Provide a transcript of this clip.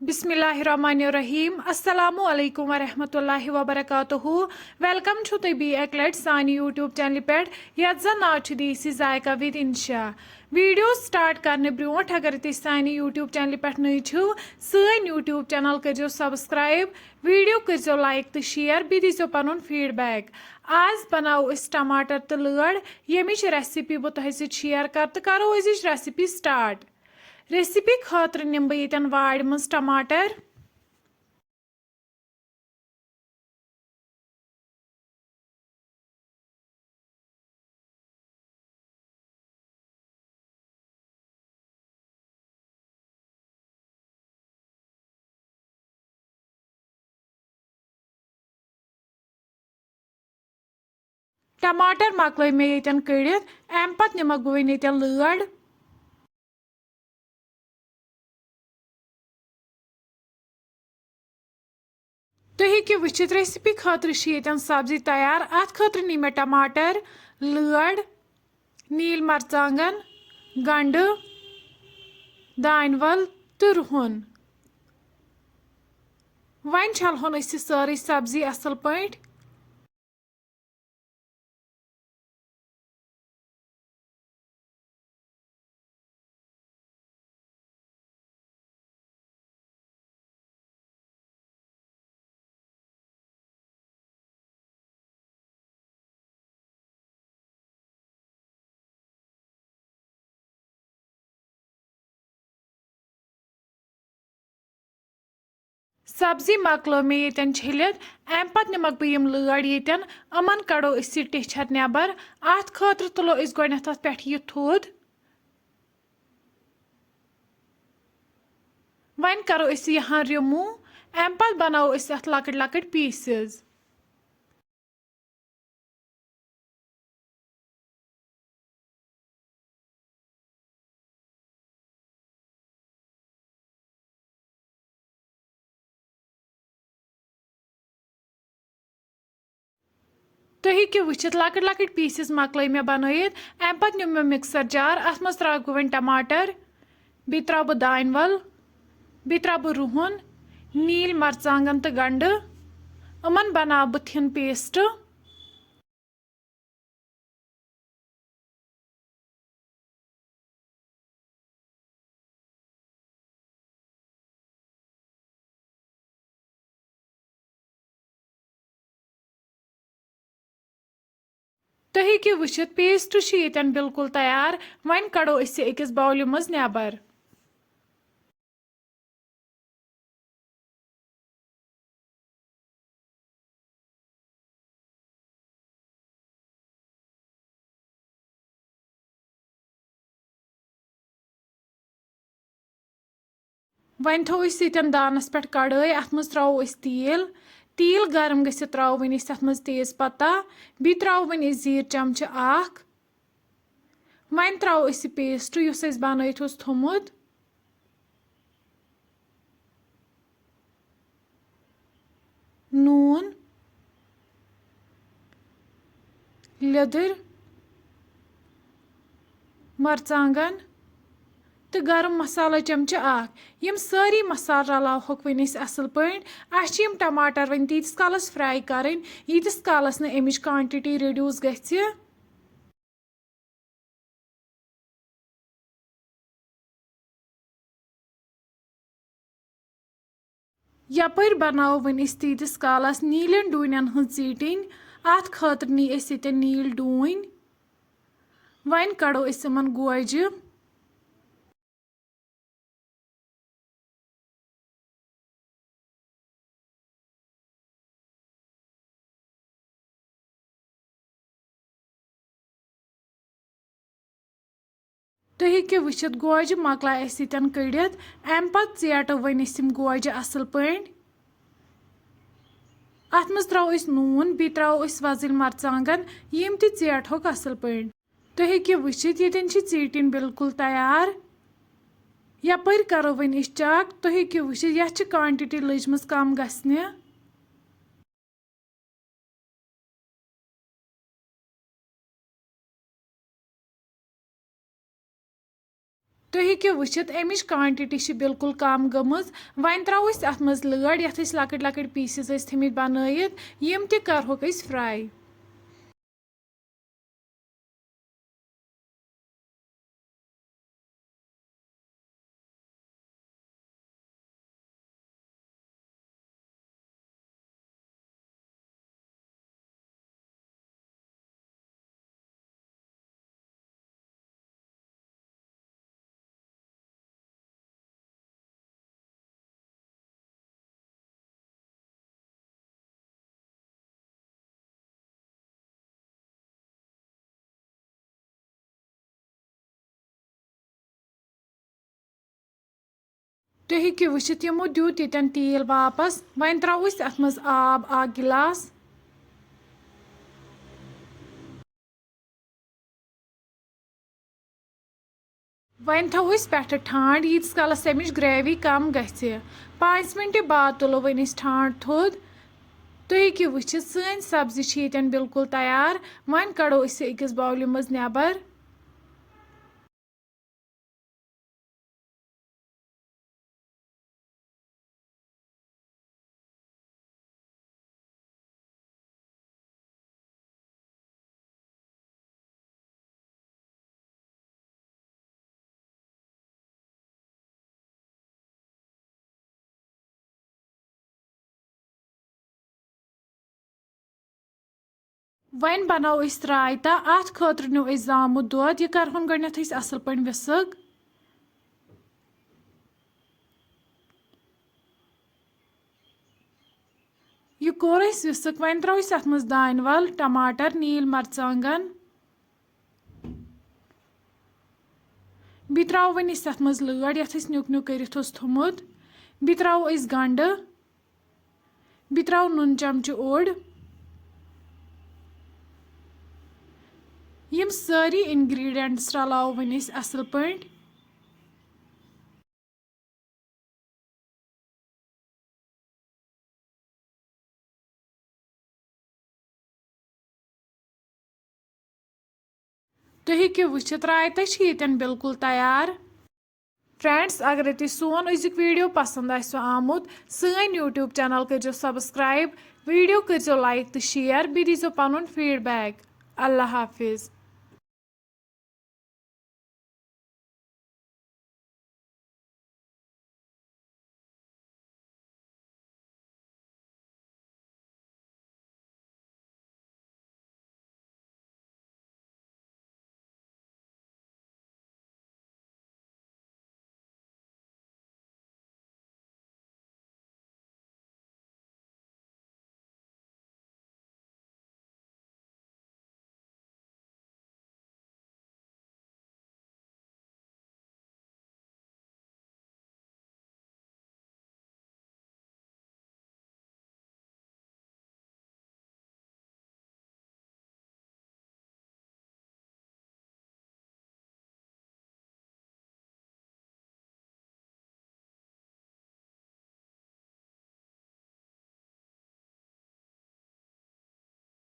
बिस्मिल्लाहिर्रहमानिर्रहीम अस्सलामु अलैकुम वरहमतुल्लाहि वबरकातुहू वेलकम छु तुम बी एक लट सानी यूट्यूब चैनल पे यथ जन नाव छु देसी जायका विद इंशा वीडियो स्टार्ट करने ब्रोट अगर तुम सानी यूट्यूब चैनल पे नई छु सन यूट्यूब चैनल करो सब्सक्राइब वीडियो करो लाइक तो शेयर बी दीजो पन फीडबैक आज बनाओ इस टमाटर तो लड़ यमिच रेसिपी बह तुह शेयर कर तो करो अजिच रेसिपी स्टार्ट रेसिपी खतर निम बह ये वाड़ मज टमाटर टमाटर मकल मे ये कड़ित अम पत निमक बह ये लड़ तुम हेकि वुचित रेसिपी खतर सब्जी तैयार अत खतर नी मे टमाटर लड़ नील मरचांगन गंड दान वल तो रुहन वन छलहन सारी सब्जी असल पट सब्जी मकलो मे ये छलित अम पत निमक बह लड़ ये अमन कड़ो टिछर नबर अत खतर तुलो गोथ पे यह थोद वन करो यहाँ रिमूव अम पत बनाओ अत लकट लकट पीसेस तुम हेकि वुचित लकट लकट पीसेस मकल मे बनयत अम पत न्यू मे मिक्सर जार अत मज त्रा वन टमाटर बी त्रा बह दान वल बी त्रा बह रुहन नील मरचांगन तो गंड अमन बना बह थिन पेस्ट तुम हेकि वुचित पेस्ट ये बिल्कुल तैयार वन कड़ो अकिस बाउल मज नबर वन थो दानस पे कड़ाई अत मज त्रो तेल तेल गर्म गि त्रो वन अत मज तेज पत्ता बी त्रो वन जीर चमच वन त्रो पेस्ट युस बनत थोमुत नून लिदर मरचांगन तो गरम मसाला चमच यम सारी मसाल रलावक वन असल पे टमाटर वन तीस कालस फ्राई कर यीतिस कालस न अमिच क्वांटिटी रिड्यूस गि यपर बनाओ वन तीतिस कालस नीलन डून चीटिंग अत खतर नी नील डून वन कड़ो गोजि तुम हेकि वुचित गोजि मकलाय कड़ित अम पत चेटो वन गोजि असल पे अत मज त्रो नून बी त्रो वजिल मरचांगन यम तेटोक असल पे तुम हेकि वुचित ये चीटिन बिल्कुल तैयार यपर करो वन चेक तुम हेकि वुचित यह क्वांटिटी लजम कम गसने تُہۍ ہیٚکِو وٕچھِتھ اَمِچ کانٹِٹی چھِ بِلکُل کَم گٔمٕژ وۄنۍ ترٛاوو أسۍ اَتھ منٛز لٲر یَتھ أسۍ لۄکٕٹۍ لۄکٕٹۍ پیٖسِز ٲسۍ تھٲمٕتۍ بَنٲیِتھ یِم تہِ کَرہوکھ أسۍ فرٛاے تُہۍ ہیٚکِو وٕچھِتھ یِمو دیُت ییٚتٮ۪ن تیٖل واپس وۄنۍ ترٛاوو أسۍ اَتھ منٛز آب اکھ گِلاس وۄنۍ تھاوو أسۍ پٮ۪ٹھٕ ٹھانٛڈ ییٖتِس کالس اَمِچ گرٛیوی کم گژھِ 5 مِنٹہِ بعد تُلو وۄنۍ أسۍ ٹھانٛڈ تھوٚد تُہۍ ہیٚکِو وٕچھِتھ سٲنۍ سبزی چھِ ییٚتٮ۪ن بِلکُل تیار وۄنۍ کڑو أسۍ یہِ أکِس باولہِ منٛز نٮ۪بر وۄنۍ بناوو أسۍ رایتا اَتھ خٲطرٕ نیوٗ اَسہِ زامُت دۄد یہِ کرہون گۄڈٕنٮ۪تھ أسۍ اَصٕل پٲٹھۍ وِسٕک یہِ کوٚر اَسہِ وِسٕک وۄنۍ ترٛاوو أسۍ اَتھ منٛز دانہِ وَل ٹماٹر نیٖل مرژانٛگن بیٚیہِ ترٛاوو وۄنۍ أسۍ اَتھ منٛز لٲر یَتھ أسۍ نیُک نیُک کٔرِتھ اوس تھوٚمُت بیٚیہِ ترٛاوو أسۍ گنٛڈٕ بیٚیہِ ترٛاوو نُن چمچہٕ اوٚڑ یِم سٲری اِنگریٖڈینٛٹٕس رلاوو وۄنۍ أسۍ اَصٕل پٲٹھۍ تُہۍ ہیٚکِو وٕچھِتھ رایتا چھِ ییٚتٮ۪ن بِلکُل تیار فرٛٮ۪نٛڈٕس اگرے تۄہہِ سون أزیُک ویٖڈیو پسنٛد آسِوٕ آمُت سٲنۍ یوٗٹیوٗب چینل کٔرۍزیو سبسکرایب ویٖڈیو کٔرۍزیو لایک تہٕ شِیر بیٚیہِ دیٖزیو پنُن فیٖڈبیک اللہ حافِظ